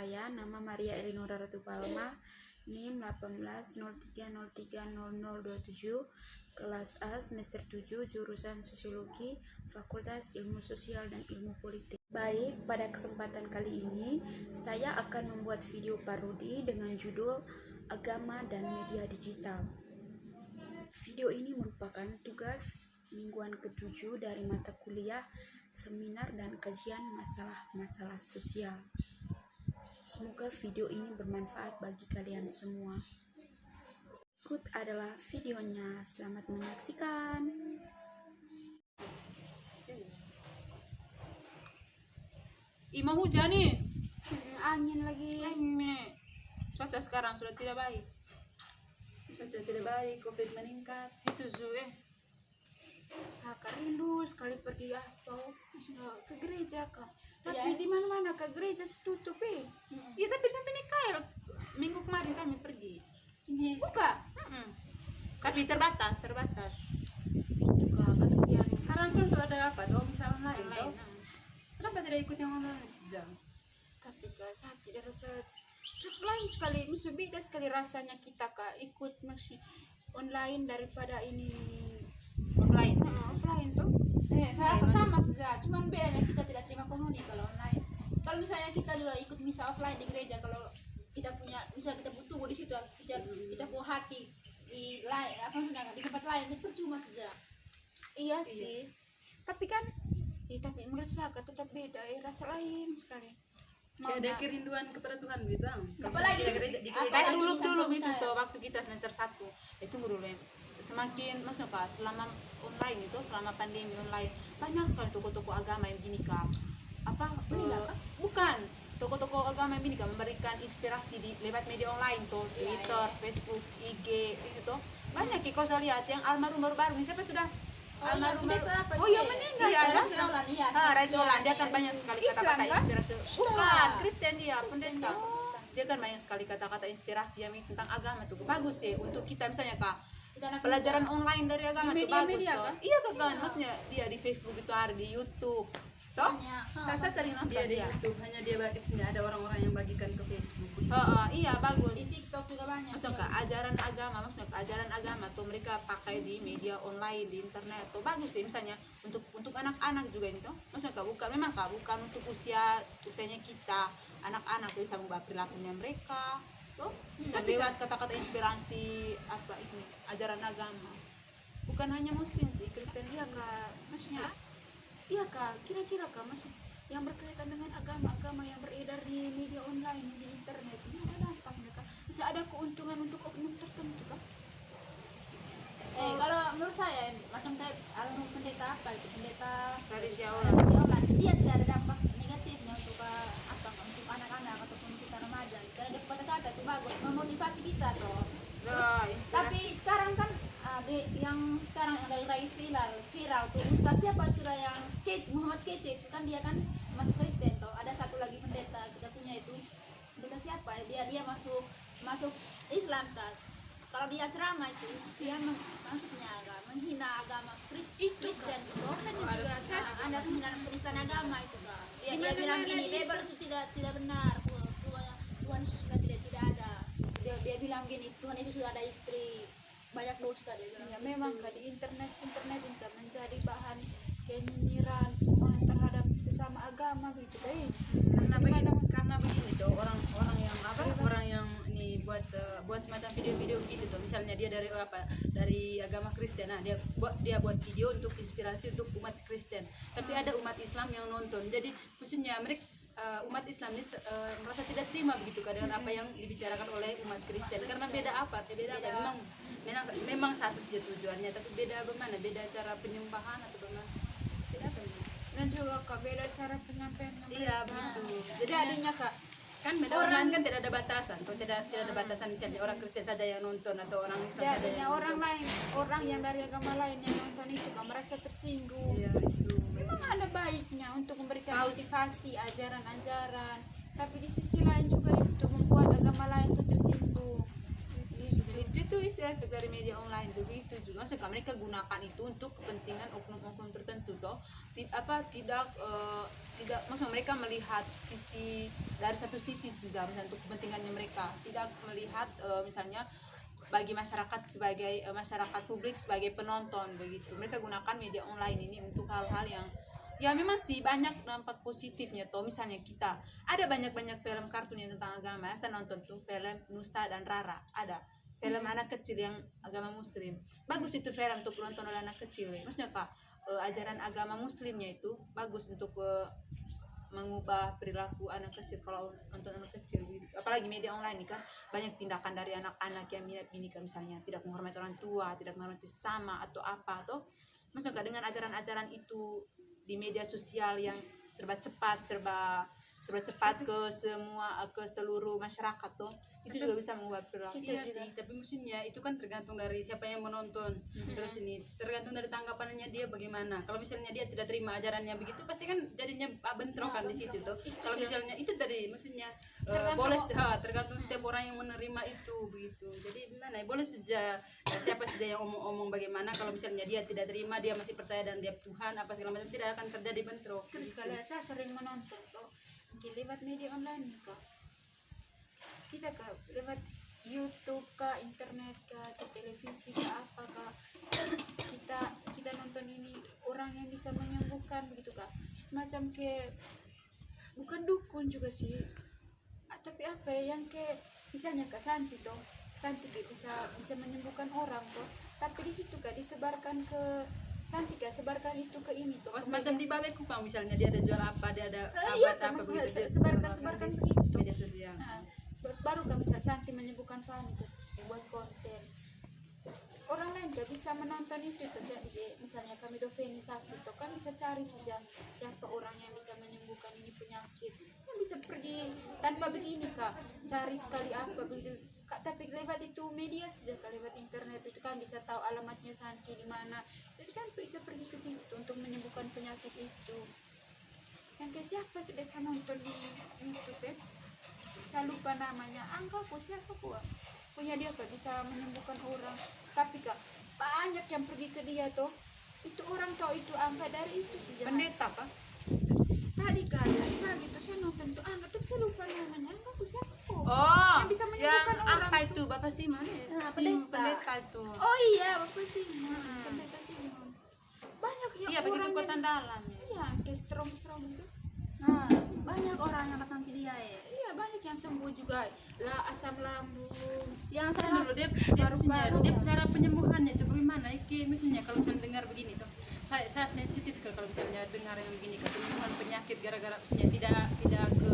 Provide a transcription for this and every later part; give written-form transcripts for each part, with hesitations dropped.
saya, nama Maria Elinora Ratu Palma, NIM 1803030027, kelas A semester 7, jurusan Sosiologi, Fakultas Ilmu Sosial dan Ilmu Politik. Baik, pada kesempatan kali ini saya akan membuat video parodi dengan judul Agama dan Media Digital. Video ini merupakan tugas mingguan ke-7 dari mata kuliah Seminar dan Kajian Masalah-Masalah Sosial. Semoga video ini bermanfaat bagi kalian semua. Berikut adalah videonya. Selamat menyaksikan. Mau hujan nih. Angin lagi. Cuaca sekarang sudah tidak baik. Cuaca tidak baik, COVID meningkat. Itu Saka rindu sekali pergi ke gereja kak. Tapi di mana-mana ke gereja tutup Iya, tapi Santo Mikael minggu kemarin kami pergi. Ini suka. Tapi terbatas. Itu kak, kasihan. Sekarang kan sudah ada apa? Misalnya lain. Kenapa tidak ikut yang online saja? Tapi kak sakit rasa lain sekali, maksudnya beda sekali rasanya kita kak ikut maksud online daripada ini offline tuh. Saya rasa sama saja, cuman bedanya kita tidak terima komuni kalau online. Kalau misalnya kita juga ikut misa offline di gereja, kalau kita punya, misalnya kita butuh di situ, kita punya hati di lain, maksudnya di tempat lain, itu percuma saja. Iya sih. Tapi kan, tapi menurut saya tetap beda, rasa lain sekali. Ada kerinduan kepada Tuhan gitu. Apalagi di gereja. Kayak dulu itu tuh waktu kita semester 1. Tunggu dulu ya. Semakin maksudnya kak, selama online itu, selama pandemi online, banyak sekali toko-toko agama yang begini kak. Bukan toko-toko agama yang begini kak, memberikan inspirasi di lewat media online tuh, Twitter, Facebook, IG itu. Banyak kok saya lihat yang almarhum baru-baru ini, siapa sudah almarhum baru? Yang meninggal. Iya, Rajolan, dia kan banyak sekali kata-kata inspirasi. Bukan, Kristen dia, pendeta. Dia kan banyak sekali kata-kata inspirasi yang tentang agama tuh. Bagus ya untuk kita misalnya kak. Pelajaran online dari agama itu bagus toh. Iya kan, maksudnya dia di Facebook itu ada di YouTube. Toh? Saya sering nonton Dia di YouTube, hanya dia ada orang-orang yang bagikan ke Facebook. Iya bagus. di TikTok juga banyak. Maksudnya ajaran agama tuh mereka pakai di media online, di internet tuh bagus deh, misalnya untuk anak-anak juga ini tuh. Maksudnya bukan untuk usianya kita, anak-anak tuh bisa mengubah perilakunya mereka. Tuh, bisa lewat kata-kata inspirasi ajaran agama. Bukan hanya Muslim sih, Kristen dia kak. Maksudnya Iya kak, kira-kira kak maksud yang berkaitan dengan agama yang beredar di media online, di internet ini ada dampaknya kak? Bisa ada keuntungan untuk oknum tertentu kak? Kalau menurut saya macam kayak almarhum pendeta pendeta tradisi online, dia tidak ada dampak negatifnya untuk untuk anak-anak ataupun kita remaja, karena dia kata-kata itu bagus memotivasi kita toh. Tapi sekarang kan yang dari viral tuh Ustadz siapa sudah yang Muhammad Kece itu kan, dia kan masuk Kristen toh. Ada satu lagi pendeta kita punya itu, pendeta siapa dia masuk Islam kan. Kalau dia ceramah itu dia maksudnya menghina agama Kristen gitu. Ada penghinaan Kristen agama itu kan. Dia bilang gini, Bible itu tidak benar. Tuhan Yesus sudah tidak ada. Dia bilang gini, Tuhan Yesus sudah ada istri, banyak dosa dia bilang. Ya memang kak, di internet menjadi bahan kenyinyiran semua terhadap sesama agama begitu deh. Karena begini tuh orang yang ini buat semacam video-video begitu tuh, misalnya dia dari agama Kristen, nah dia buat video untuk inspirasi untuk umat Kristen, tapi ada umat Islam yang nonton, jadi maksudnya mereka umat Islam ini merasa tidak terima begitu kan dengan apa yang dibicarakan oleh umat Kristen, karena beda memang satu saja tujuannya, tapi beda bagaimana, beda cara penyembahan atau bagaimana, beda apa ini? Dan juga kak beda cara penyampaian. Iya begitu. Jadi adanya kak kan media online kan tidak ada batasan, tidak ada batasan, misalnya orang Kristen saja yang nonton atau orang Islam saja jadinya yang orang lain, orang yang dari agama lain yang nonton itu kan merasa tersinggung. Iya itu. Memang ada baiknya untuk memberikan motivasi ajaran-ajaran, tapi di sisi lain juga itu membuat agama lain itu tersinggung. itu itu efek dari media online tuh itu juga sekarang mereka gunakan itu untuk kepentingan oknum-oknum tertentu toh tidak maksud mereka melihat sisi dari satu sisi saja misalnya untuk kepentingannya mereka tidak melihat misalnya bagi masyarakat sebagai masyarakat publik sebagai penonton begitu. Mereka gunakan media online ini untuk hal-hal yang ya memang sih banyak dampak positifnya toh. Misalnya kita ada banyak film kartun yang tentang agama. Saya nonton tuh film Nusa dan Rara, ada film anak kecil yang agama muslim, bagus itu film untuk nonton oleh anak kecil ya. Maksudnya kak ajaran agama muslimnya itu bagus untuk mengubah perilaku anak kecil kalau nonton anak kecil gitu. Apalagi media online ini kan banyak tindakan dari anak-anak yang ini kan misalnya tidak menghormati orang tua, tidak menghormati sesama atau apa atau maksudnya dengan ajaran-ajaran itu di media sosial yang serba cepat ke seluruh masyarakat tuh itu juga bisa mengubah perilaku. Iya sih, tapi maksudnya itu kan tergantung dari siapa yang menonton. Terus ini tergantung dari tanggapannya dia bagaimana. Kalau misalnya dia tidak terima ajarannya begitu, pasti kan jadinya bentrokan di situ tuh. Kalau misalnya itu tadi maksudnya boleh tergantung setiap orang yang menerima itu begitu. Jadi gimana ya, boleh saja siapa saja yang omong-omong bagaimana. Kalau misalnya dia tidak terima, dia masih percaya dan dia Tuhan apa segala macam, tidak akan terjadi bentrok. Terus gitu. kalau saya sering menonton tuh lewat media online kak, kita kak lewat YouTube kak, internet kak, ke televisi kak, apa kak, kita nonton ini orang yang bisa menyembuhkan begitu kak, semacam kayak bukan dukun juga sih, tapi apa ya yang kayak misalnya kak Santi toh, Santi kayak bisa menyembuhkan orang toh, tapi di situ kak disebarkan ke Santi kak, sebarkan itu ke ini tuh. Oh, semacam di Babeku Kang, misalnya dia ada jual apa, dia ada Iya, apa maksudnya begitu, dia sebarkan begitu. media sosial. Nah, baru kan bisa Santi menyembuhkan Fani tuh buat konten. Orang lain gak bisa menonton itu tuh, jadi misalnya kami Doveni sakit tuh kan bisa cari saja siapa orang yang bisa menyembuhkan ini penyakit. Kan bisa pergi tanpa begini kak, cari sekali apa begitu. Kak, tapi lewat itu media saja kak, lewat internet itu kan bisa tahu alamatnya Santi di mana. Jadi kan bisa pergi ke situ untuk menyembuhkan penyakit itu. Yang kayak siapa sudah saya nonton di YouTube ya, saya lupa namanya, Angka siapa punya dia kak, bisa menyembuhkan orang. Tapi kak banyak yang pergi ke dia tuh, itu orang tahu itu Angka dari itu saja. Pendeta apa? Tadi kak pagi tuh saya nonton tuh Angka, tapi saya lupa namanya. Angka siapa? Oh, Yang bisa menyembuhkan yang orang apa tuh. itu Bapak Siman ya? Nah, Pendeta itu. Oh iya, Bapak Simon, pendeta Simon. Banyak ya Iya, begitu orang kota yang dalam ya. iya, kayak strom itu. Nah, banyak orang yang datang ke dia ya. Iya, banyak yang sembuh juga. Lah asam lambung. Yang Kan saya dulu dia maksudnya, cara penyembuhannya itu bagaimana? Iki misalnya kalau misalnya dengar begini tuh, saya sensitif sekali kalau misalnya dengar yang begini, penyembuhan penyakit gara-gara misalnya tidak ke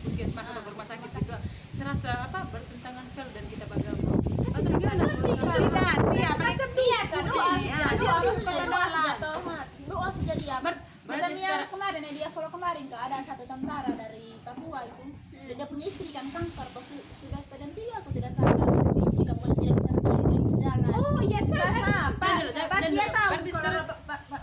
puskesmas atau ke rumah sakit itu, serasa apa bertentangan sekali dan kita beragama. Atau gimana? Tidak, macam dia kan doa Iya, doa dia saja doa saja toh Mat. Doa saja dia. Berarti Macam yang kemarin ya, dia follow kemarin kak, ada satu tentara dari Papua itu. Dia punya istri kan kanker, pas sudah stadium 3 aku tidak salah. Tapi istri kamu tidak bisa berdiri, tidak bisa jalan. Oh iya, Pas dia tahu berarti kalau sekarang-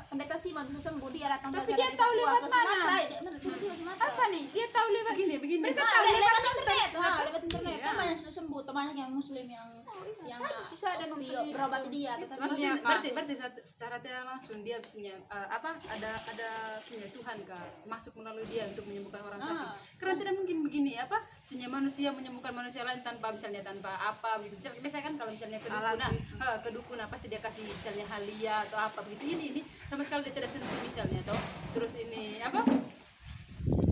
pendeta Simon sembuh, dia datang Tapi belajar dia dari tahu Papua lewat ke mana? Sumatera. Sumatera. apa nih? Dia tahu lewat begini. Mereka Ah, tahu lewat internet, lewat internet. Iya. Kan banyak sembuh, banyak yang muslim yang susah ada nonton itu. berobat dia, tetapi Maksudnya, Berarti secara tidak langsung dia punya ada punya Tuhan kak masuk melalui dia untuk menyembuhkan orang sakit. Karena tidak mungkin begini punya manusia menyembuhkan manusia lain tanpa misalnya tanpa apa gitu. Biasanya kan kalau misalnya kedukun pasti dia kasih misalnya halia atau apa begitu. Ini sama sekali dia tidak sentuh misalnya toh. Terus ini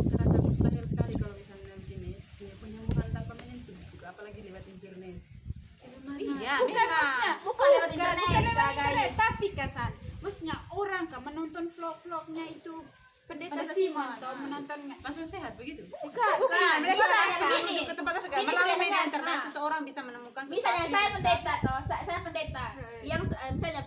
serasa mustahil sekali kalau misalnya begini punya penyembuhan tanpa menyentuh juga, apalagi lewat internet. Iya, Bukan memang. maksudnya, bukan lewat internet, bukan lewat Kak, internet, guys. tapi kasan, maksudnya orang kan menonton vlog-vlognya itu pendeta Pendeta Simon Simon. atau menonton Langsung sehat begitu. bukan. Mereka Bisa yang begini. menuju ke tempat tersebut. Ini Melalui saya media dengar, internet ah. seseorang bisa menemukan sesuatu Misalnya yang saya bisa. pendeta toh, saya pendeta. Yang misalnya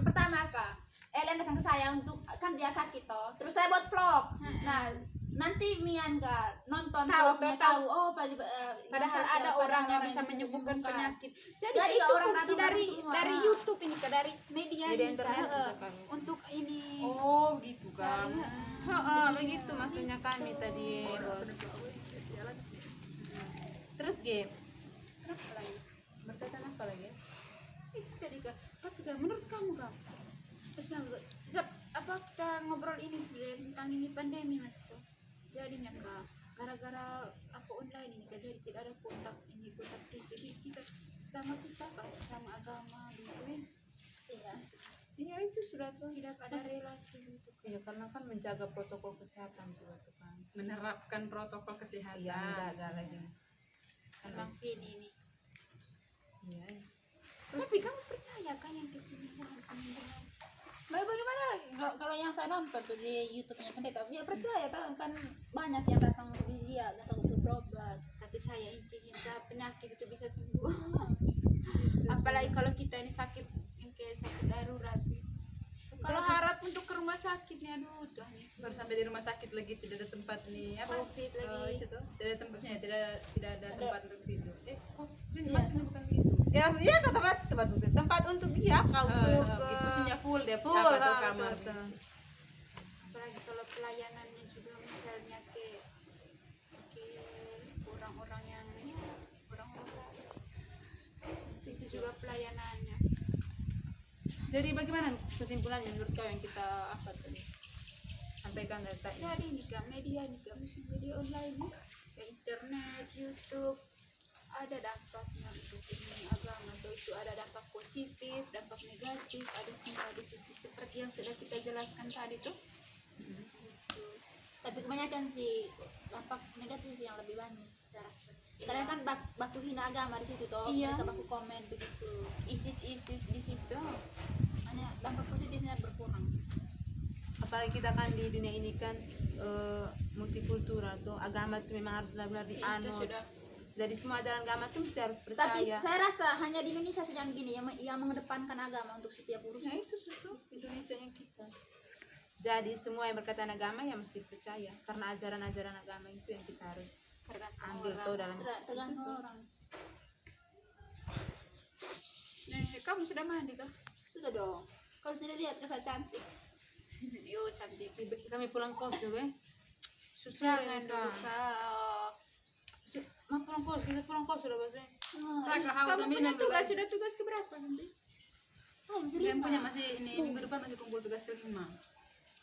pertama kak, Ellen datang ke saya untuk kan dia sakit toh. Terus saya buat vlog. Nah, nanti Mian kak nonton Tahu, vlognya tahu. yang padahal ada padahal orang yang orang bisa menyembuhkan penyakit. Jadi Jadi itu orang fungsi datang dari semua. dari YouTube ini ke dari media Media ini, internet Kak. sesekali. Untuk ini Oh gitu kan. Begitu maksudnya kami tadi bos. Terus Ge, Berkaitan apa lagi? Kak, menurut kamu Kak, terusnya apa kita ngobrol ini tentang ini pandemi Mas tuh jadinya Kak gara-gara apa online ini Kak, jadi tidak ada kontak fisik kita sama kita Kak, sama agama gitu kan. Iya itu sudah tuh. Tidak ada relasi gitu Kak. Iya karena kan menjaga protokol kesehatan juga tuh kan. Menerapkan protokol kesehatan. Iya menjaga lagi. Emang Feni ini. Iya. Tapi kamu percaya kan yang kepenuhan penimbangan? Bagaimana kalau yang saya nonton tuh di YouTube-nya pendeta, ya percaya kan banyak yang datang di dia datang untuk berobat. Tapi saya intinya penyakit itu bisa sembuh. Apalagi kalau kita ini sakit yang kayak sakit darurat gitu. Kalau harap untuk ke rumah sakitnya aduh Tuhan Yesus. Baru sampai di rumah sakit lagi tidak ada tempat nih apa? Covid lagi. Itu tuh tidak ada tempatnya, tidak ada tempat untuk itu. Iya. Maksudnya bukan gitu. Ya maksudnya ke tempat untuk dia kau untuk Posisinya full deh, full apa tuh kamar. Apalagi kalau pelayanannya juga misalnya ke orang-orang yang ya orang-orang itu juga pelayanannya. Jadi bagaimana kesimpulannya menurut kau yang kita apa tadi sampaikan dari tadi? Jadi ini Kak, media media online nih, kayak internet, YouTube ada dampaknya untuk ini agama atau itu ada dampak positif, dampak negatif, ada semua di situ seperti yang sudah kita jelaskan tadi tuh. Gitu. Tapi kebanyakan sih dampak negatif yang lebih banyak saya rasa. Karena kan baku hina agama di situ toh, Iya. mereka baku komen begitu. ISIS di situ. Hanya dampak positifnya berkurang. Apalagi kita kan di dunia ini kan multikultural tuh, agama tuh memang harus benar-benar Itu dianut. sudah Jadi semua ajaran agama tuh mesti harus Tapi percaya. saya rasa hanya di Indonesia saja begini yang mengedepankan agama untuk setiap Nah urusan. itu susu Indonesia yang kita. Jadi semua yang berkaitan agama ya mesti percaya karena ajaran-ajaran agama itu yang kita harus tergantung ambil orang. tuh dalam Tergantung orang. Kamu sudah mandi kah? Sudah dong. Kalau tidak lihat saya cantik. Yo cantik. kami pulang kos juga ya. Susah Jangan ini dulu Kak. Kak. Mau pulang kos, kita pulang kos sudah bahasa. Saya kehaus Kamu punya tugas sudah tugas keberapa nanti? Oh, masih Yang punya 5. masih ini minggu depan masih kumpul tugas kelima.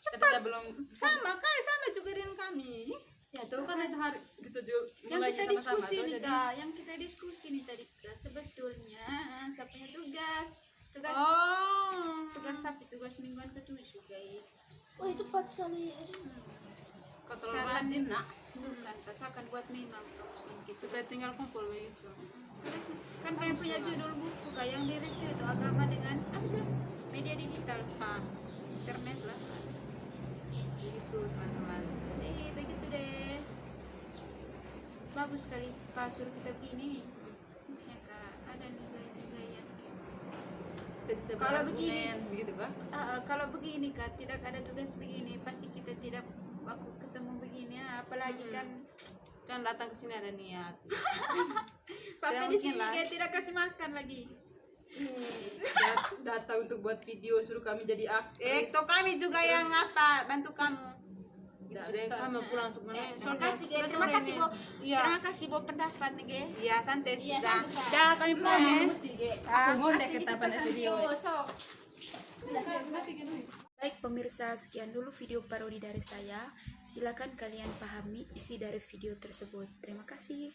Tapi saya belum Sama kayak sama juga dengan kami. ya tuh kan itu hari gitu juga Yang mulai kita sama-sama diskusi tuh nih jadi Kak, yang kita diskusi nih tadi Kak, sebetulnya saya punya tugas Oh. tapi tugas mingguan ke-7 guys. Wah, cepat sekali. kau terlalu rajin nak. Bukan Kak, saya akan buat memang kamu sedikit Supaya tinggal kumpul begitu. kan kayak punya judul buku Kak yang di review itu agama dengan apa sih? Media digital, Ah, internet lah. begitu teman-teman. Jadi begitu deh. Bagus sekali Kak suruh kita begini. Maksudnya Kak ada nilai-nilai yang kayak Kita bisa Kalau berargumen, begitu kan? kalau begini Kak tidak ada tugas begini pasti kita tidak aku ketemu begini ya. Apalagi kan Kan datang ke sini ada niat. sampai Tidak di mungkin sini lah. dia tidak kasih makan lagi. Datang untuk buat video suruh kami jadi aktris. Itu kami juga yang apa bantu kamu. Dasar. Sudah kamu pulang langsung Terima kasih Ge. Terima kasih Bo. Iya. Terima kasih Bo pendapat nih Ge. Iya santai Iya, Sisa. santai. Dah kami pulang ya. Mesti Ge. Aku mau deh Kasih ketapan kita video. sok. Sudah. Baik pemirsa, sekian dulu video parodi dari saya. Silakan kalian pahami isi dari video tersebut. Terima kasih.